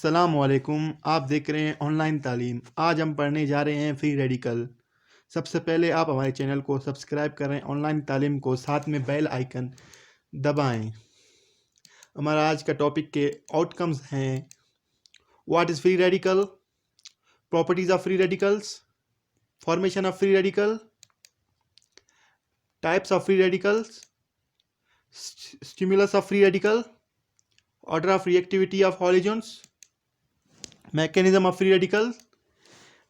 अस्सलामुअलैकुम। आप देख रहे हैं ऑनलाइन तालीम। आज हम पढ़ने जा रहे हैं फ्री रेडिकल। सबसे पहले आप हमारे चैनल को सब्सक्राइब करें, ऑनलाइन तालीम को, साथ में बेल आइकन दबाएं। हमारा आज का टॉपिक के आउटकम्स हैं: what is free radical, properties of free radicals, formation of free radical, types of free radicals, stimulus of free radical, order of reactivity of halogens, mechanism of free radicals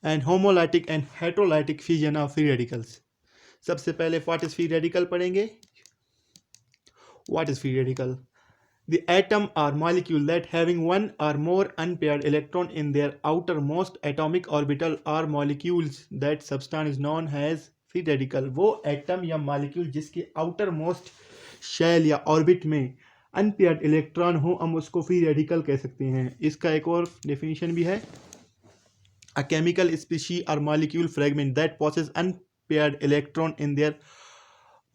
and homolytic and heterolytic fusion of free radicals। सबसे पहले what is free radical पढ़ेंगे। What is free radical? The atom or molecule that having one or more unpaired electron in their outermost atomic orbital or molecules, that substance is known as free radical। वो atom या molecule जिसके outermost shell या orbit में unpaired electron हो, हम उसको free radical कह सकते हैं। इसका एक और डेफिनेशन भी है: अ केमिकल स्पीशी और molecule fragment that possess unpaired electron in their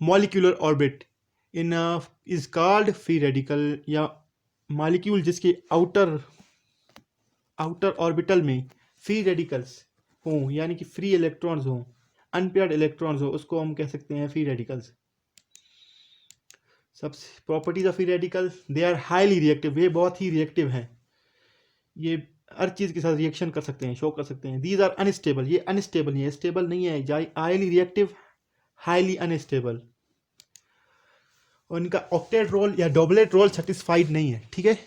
molecular orbit in is called free radical. या मॉलिक्यूल जिसके आउटर ऑर्बिटल में फ्री रेडिकल्स हों, यानी कि फ्री इलेक्ट्रॉन्स हों, अनपेयर्ड इलेक्ट्रॉन्स हो, उसको हम कह सकते हैं फ्री रेडिकल्स। सबसे properties of free radical: they are highly reactive. ये बहुत ही रिएक्टिव हैं, ये हर चीज़ के साथ रिएक्शन कर सकते हैं, शो कर सकते हैं। These are unstable. ये अनस्टेबल नहीं है, स्टेबल नहीं है, हाईली रिएक्टिव, हाईली अनस्टेबल। और इनका ऑक्टेट रोल या डबलेट रोल सेटिस्फाइड नहीं है, ठीक है।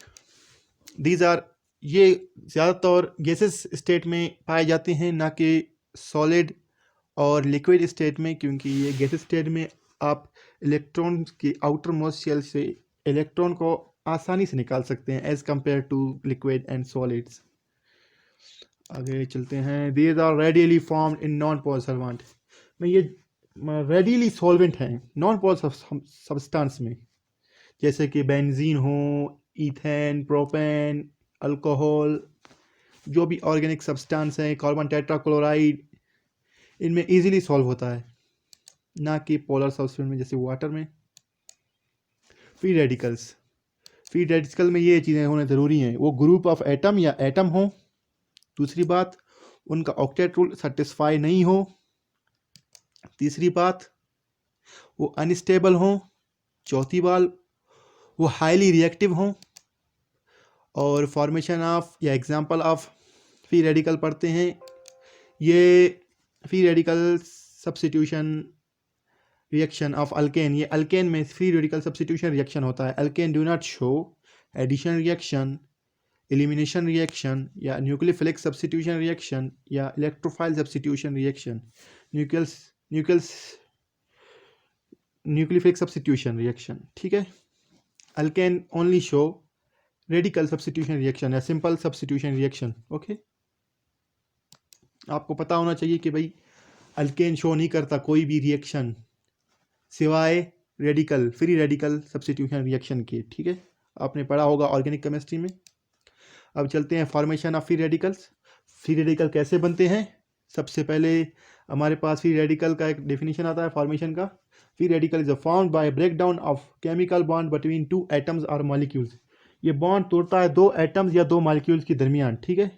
दीज आर, ये ज़्यादातर गैसेस स्टेट में पाए जाते हैं, ना कि सॉलिड और लिक्विड स्टेट में, क्योंकि ये गैसेस स्टेट में आप इलेक्ट्रॉन के आउटर मोस्ट शेल से इलेक्ट्रॉन को आसानी से निकाल सकते हैं as compare to liquid and solids. आगे चलते हैं। These are radially formed in non polar solvent. में ये रेडियली सॉल्वेंट हैं नॉन पोलर सब्सटेंस में, जैसे कि बेंजीन हो, ईथेन, प्रोपेन, अल्कोहल, जो भी ऑर्गेनिक सब्सटेंस हैं, कार्बन टेट्राक्लोराइड, इनमें इजीली सॉल्व होता है, ना कि पोलर सब्सटेंस में जैसे वाटर में। फ्री रेडिकल्स, फ्री रेडिकल में ये चीज़ें होने ज़रूरी हैं: वो ग्रुप ऑफ एटम या एटम हो, दूसरी बात उनका ऑक्टेट रूल सेटिस्फाई नहीं हो, तीसरी बात वो अनस्टेबल हो, चौथी बात वो हाईली रिएक्टिव हो। और फॉर्मेशन ऑफ या एग्जांपल ऑफ फ्री रेडिकल पढ़ते हैं। ये free radical substitution reaction of alkane, ये अल्केन में फ्री रेडिकल सब्स्टिट्यूशन रिएक्शन होता है। Alkane do not show addition reaction, elimination reaction, या न्यूक्लियोफिलिक सब्स्टिट्यूशन रिएक्शन, या electrophile substitution reaction, nucleophilic substitution reaction, ठीक है। Alkane only show radical substitution reaction या simple substitution reaction. Okay, आपको पता होना चाहिए कि भाई अल्केन शो नहीं करता कोई भी रिएक्शन सिवाय radical, free radical substitution reaction के, ठीक है। आपने पढ़ा होगा ऑर्गेनिक केमिस्ट्री में। अब चलते हैं formation of free radicals. Free radical कैसे बनते हैं? सबसे पहले हमारे पास फ्री रेडिकल का एक डेफिनेशन आता है फॉर्मेशन का: free radical is formed by break down of chemical bond between two atoms और मॉलिक्यूल्स। ये बॉन्ड तोड़ता है दो एटम्स या दो मॉलिक्यूल्स के दरमियान, ठीक है।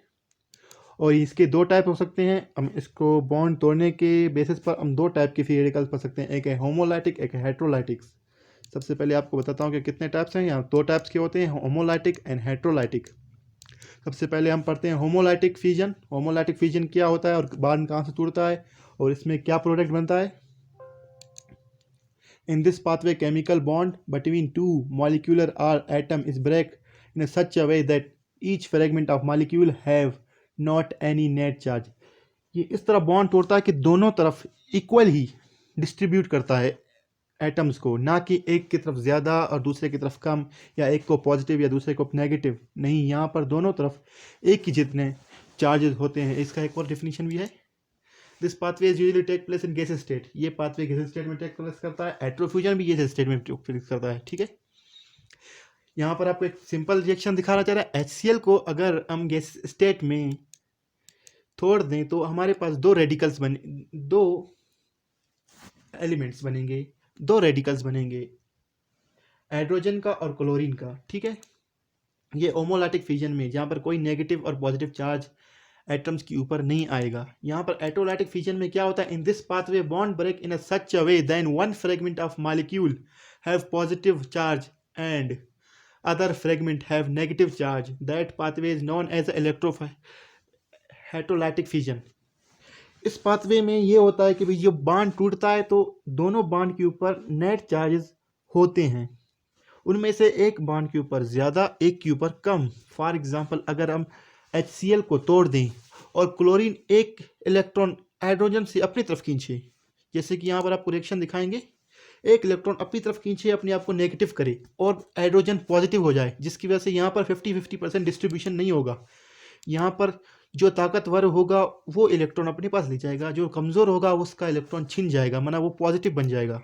और इसके दो टाइप हो सकते हैं। हम इसको बॉन्ड तोड़ने के बेसिस पर हम दो टाइप के फ्री रेडिकल्स पढ़ सकते हैं, एक है होमोलाइटिक, एक है हेट्रोलाइटिक्स। सबसे पहले आपको बताता हूँ कि कितने टाइप्स हैं। यहाँ दो टाइप्स के होते हैं, होमोलाइटिक एंड हेट्रोलाइटिक। सबसे पहले हम पढ़ते हैं होमोलाइटिक फ्यूजन। होमोलाइटिक फ्यूजन क्या होता है और बॉन्ड कहाँ से टूटता है और इसमें क्या प्रोडक्ट बनता है। In this pathway chemical bond between two molecular और atom is break in such a way that each fragment of molecule have not any net charge. ये इस तरह बॉन्ड तोड़ता है कि दोनों तरफ इक्वल ही डिस्ट्रीब्यूट करता है एटम्स को, ना कि एक की तरफ ज़्यादा और दूसरे की तरफ कम, या एक को पॉजिटिव या दूसरे को नेगेटिव। नहीं, यहाँ पर दोनों तरफ एक ही जितने चार्जेस होते हैं। इसका एक और डेफिनेशन भी है: this pathway is usually take place in gases state. ये पाथवे गैसेस स्टेट में टेक प्लेस करता है। हेट्रोफ्यूजन भी गैसेस स्टेट में टेक प्लेस करता है, ठीक है। यहाँ पर आपको एक सिंपल रिएक्शन दिखाना चाह रहा है। HCl को अगर हम गैस स्टेट में तोड़ दें तो हमारे पास दो रेडिकल्स दो एलिमेंट्स बनेंगे, दो रेडिकल्स बनेंगे, हाइड्रोजन का और क्लोरीन का, ठीक है। ये होमोलाइटिक फिजन में जहाँ पर कोई नेगेटिव और पॉजिटिव चार्ज एटम्स के ऊपर नहीं आएगा। यहाँ पर एटोलाइटिक फिजन में क्या होता है, in this pathway bond break in a such a way than one fragment of molecule have positive charge and other fragment have negative charge, that pathway is known as heterolytic fission. इस pathway में ये होता है कि भाई जो bond टूटता है तो दोनों बांड के ऊपर नेट चार्जेस होते हैं, उनमें से एक बांड के ऊपर ज़्यादा एक के ऊपर कम। फॉर एग्जांपल अगर हम HCl को तोड़ दें और क्लोरीन एक इलेक्ट्रॉन हाइड्रोजन से अपनी तरफ खींचे, जैसे कि यहाँ पर आपको रिएक्शन दिखाएंगे, एक इलेक्ट्रॉन अपनी तरफ खींचे, अपने आप को नेगेटिव करे और हाइड्रोजन पॉजिटिव हो जाए, जिसकी वजह से यहाँ पर 50-50% डिस्ट्रीब्यूशन नहीं होगा। यहाँ पर जो ताकतवर होगा वो इलेक्ट्रॉन अपने पास ले जाएगा, जो कमज़ोर होगा उसका इलेक्ट्रॉन छिन जाएगा, माना वो पॉजिटिव बन जाएगा।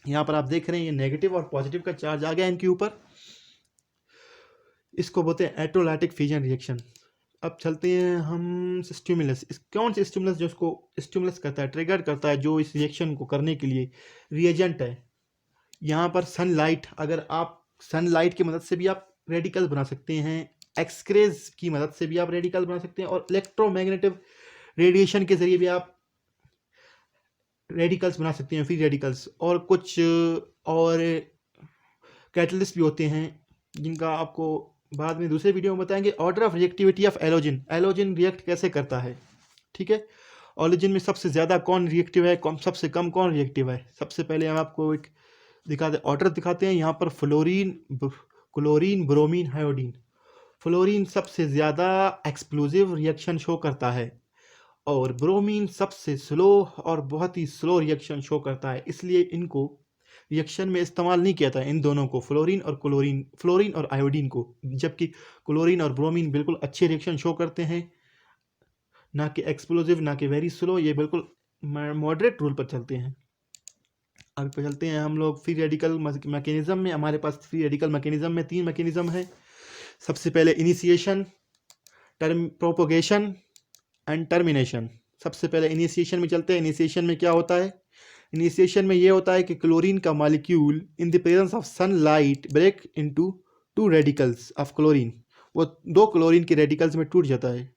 यहाँ पर आप देख रहे हैं ये नेगेटिव और पॉजिटिव का चार्ज आ गया इनके ऊपर। इसको बोलते हैं एटोलाइटिक फिजन रिएक्शन। अब चलते हैं हम स्टिमुलस। कौन सा स्टिमुलस जो उसको स्टिमुलस करता है, ट्रिगर करता है, जो इस रिएक्शन को करने के लिए रिएजेंट है। यहाँ पर सनलाइट, अगर आप सनलाइट की मदद से भी आप रेडिकल बना सकते हैं, एक्सरेज की मदद से भी आप रेडिकल बना सकते हैं, और इलेक्ट्रोमैग्नेटिक रेडिएशन के जरिए भी आप रेडिकल्स बना सकते हैं, फ्री रेडिकल्स। और कुछ और कैटलिस्ट भी होते हैं जिनका आपको बाद में दूसरे वीडियो में बताएंगे। Order of reactivity of halogen, halogen react कैसे करता है, ठीक है। ऑलोजिन में सबसे ज़्यादा कौन रिएक्टिव है, सबसे कम कौन रिएक्टिव है। सबसे पहले हम आपको एक ऑर्डर दिखाते हैं। यहाँ पर fluorine, chlorine, bromine, iodine. Fluorine सबसे ज़्यादा एक्सप्लोजिव रिएक्शन शो करता है और ब्रोमीन सबसे स्लो और बहुत ही स्लो रिएक्शन शो करता है, इसलिए इनको रिएक्शन में इस्तेमाल नहीं किया था, इन दोनों को, फ्लोरीन और क्लोरीन, फ्लोरीन और आयोडीन को। जबकि क्लोरीन और ब्रोमीन बिल्कुल अच्छे रिएक्शन शो करते हैं, ना कि एक्सप्लोजिव ना कि वेरी स्लो, ये बिल्कुल मॉडरेट रूल पर चलते हैं। अब पे चलते हैं हम लोग फ्री रेडिकल मैकेनिज्म में। हमारे पास फ्री रेडिकल मैकेनिज्म में 3 मैकेनिज्म है। सबसे पहले इनिशिएशन, प्रोपोगेशन एंड टर्मिनेशन। सबसे पहले इनिशिएशन में चलते हैं। इनिशिएशन में क्या होता है, इनिशिएशन में ये होता है कि क्लोरीन का molecule in the presence of sunlight break into 2 radicals of chlorine, वो 2 क्लोरीन के रेडिकल्स में टूट जाता है।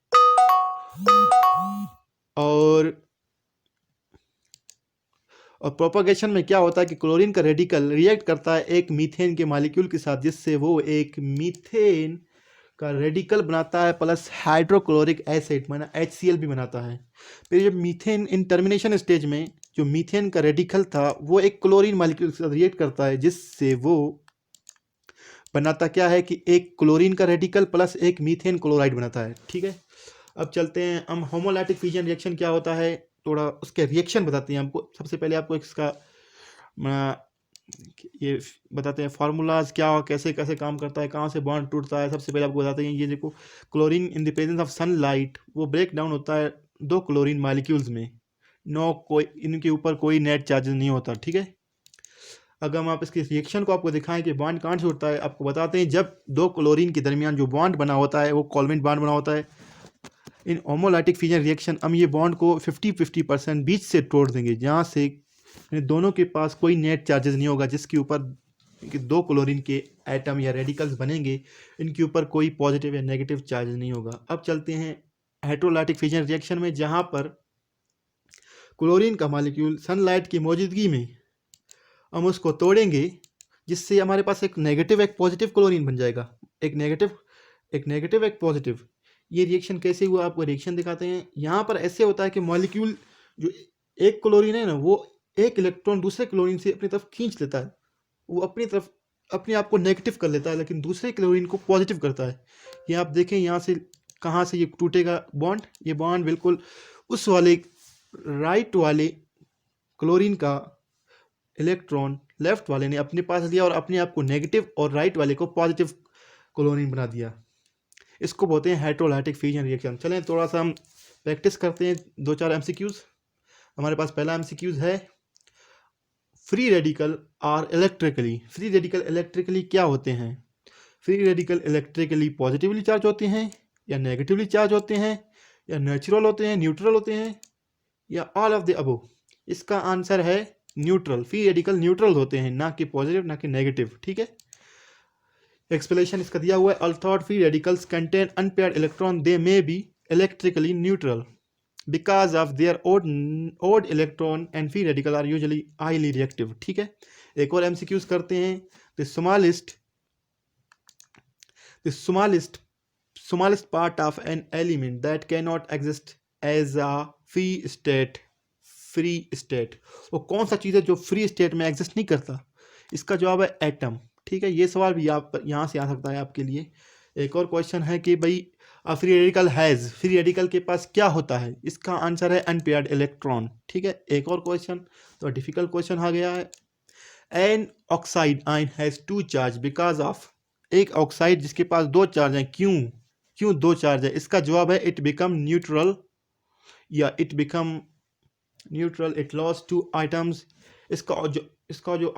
और प्रोपोगेशन में क्या होता है कि क्लोरीन का रेडिकल रिएक्ट करता है एक मीथेन के मॉलिक्यूल के साथ, जिससे वो एक मीथेन का रेडिकल बनाता है प्लस हाइड्रोक्लोरिक एसिड माना HCl भी बनाता है। फिर जब मीथेन इन टर्मिनेशन स्टेज में जो मीथेन का रेडिकल था वो एक क्लोरीन मॉलिक्यूल के साथ रिएक्ट करता है, जिससे वो बनाता क्या है कि एक क्लोरीन का रेडिकल प्लस एक मीथेन क्लोराइड बनाता है, ठीक है। अब चलते हैं हम होमोलाइटिक फिजन रिएक्शन क्या होता है, थोड़ा उसके रिएक्शन बताते हैं आपको। सबसे पहले आपको इसका ये बताते हैं फार्मूलाज क्या कैसे कैसे काम करता है, कहाँ से बॉन्ड टूटता है। सबसे पहले आपको बताते हैं, ये देखो chlorine in the presence of sunlight वो ब्रेक डाउन होता है 2 क्लोरीन मॉलिक्यूल्स में, कोई इनके ऊपर कोई नेट चार्जेस नहीं होता, ठीक है। अगर हम आप इसके रिएक्शन को आपको दिखाएं कि बॉन्ड कहाँ से होता है, आपको बताते हैं जब 2 क्लोरीन के दरमियान जो बॉन्ड बना होता है वो कोवलेंट बॉन्ड बना होता है। इन होमोलाइटिक फिजन रिएक्शन हम ये बॉन्ड को 50-50% बीच से तोड़ देंगे, जहाँ से दोनों के पास कोई नेट चार्जेस नहीं होगा, जिसके ऊपर 2 क्लोरीन के एटम या रेडिकल्स बनेंगे, इनके ऊपर कोई पॉजिटिव या नेगेटिव चार्ज नहीं होगा। अब चलते हैं हेटेरोलाइटिक फिजन रिएक्शन में, जहाँ पर क्लोरीन का मॉलिक्यूल सनलाइट की मौजूदगी में हम उसको तोड़ेंगे, जिससे हमारे पास एक नेगेटिव एक पॉजिटिव क्लोरीन बन जाएगा, एक नेगेटिव एक पॉजिटिव। ये रिएक्शन कैसे हुआ आपको रिएक्शन दिखाते हैं। यहाँ पर ऐसे होता है कि मॉलिक्यूल जो एक क्लोरीन है ना, वो एक इलेक्ट्रॉन दूसरे क्लोरीन से अपनी तरफ खींच लेता है, वो अपनी तरफ अपने आप को नेगेटिव कर लेता है, लेकिन दूसरे क्लोरीन को पॉजिटिव करता है। ये आप देखें यहाँ से कहाँ से ये टूटेगा बॉन्ड, ये बॉन्ड बिल्कुल उस वाले राइट वाले क्लोरीन का इलेक्ट्रॉन लेफ्ट वाले ने अपने पास लिया और अपने आप को नेगेटिव और राइट वाले को पॉजिटिव क्लोरीन बना दिया। इसको बोलते हैं हेटेरोलाइटिक फिजन रिएक्शन। चलें थोड़ा सा हम प्रैक्टिस करते हैं, 2-4 MCQs। हमारे पास पहला MCQs है, free radical are electrically. Free radical electrically क्या होते हैं। Free radical electrically positively charge होते हैं या नेगेटिवली चार्ज होते हैं या नेचुरल होते हैं, न्यूट्रल होते हैं, या ऑल ऑफ द अबव। इसका आंसर है न्यूट्रल। फ्री रेडिकल न्यूट्रल होते हैं, ना कि पॉजिटिव ना कि नेगेटिव, ठीक है। एक्सप्लेनेशन इसका दिया हुआ है, although free radicals contain unpaired electron, they may be electrically neutral because of their odd electron and free radical are usually highly reactive. ठीक है, एक और एमसीक्यूज करते हैं। The smallest part of an element that cannot exist as a free state, वो कौन सा चीज़ है जो फ्री स्टेट में एग्जिस्ट नहीं करता? इसका जवाब है एटम। ठीक है, ये सवाल भी आप यहाँ से आ सकता है आपके लिए। एक और क्वेश्चन है कि भाई फ्री रेडिकल के पास क्या होता है? इसका आंसर है अनपेयर्ड इलेक्ट्रॉन। ठीक है, एक और क्वेश्चन, तो डिफिकल्ट क्वेश्चन आ गया है। An oxide ion has 2 charge because of, एक ऑक्साइड जिसके पास 2 चार्ज हैं, क्यों 2 चार्ज है? इसका जवाब है it become neutral, it loss 2 items. इसका जो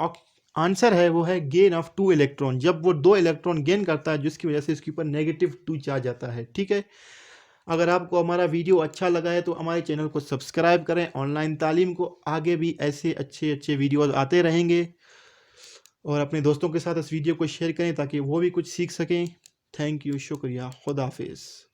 आंसर है वो है गेन ऑफ 2 इलेक्ट्रॉन, जब वो 2 इलेक्ट्रॉन गेन करता है जिसकी वजह से इसके ऊपर -2 चार्ज आता है। ठीक है, अगर आपको हमारा वीडियो अच्छा लगा है तो हमारे चैनल को सब्सक्राइब करें। ऑनलाइन तालीम को आगे भी ऐसे अच्छे वीडियोस आते रहेंगे, और अपने दोस्तों के साथ इस वीडियो को शेयर करें ताकि वो भी कुछ सीख सकें। थैंक यू, शुक्रिया, खुदा हाफिज़।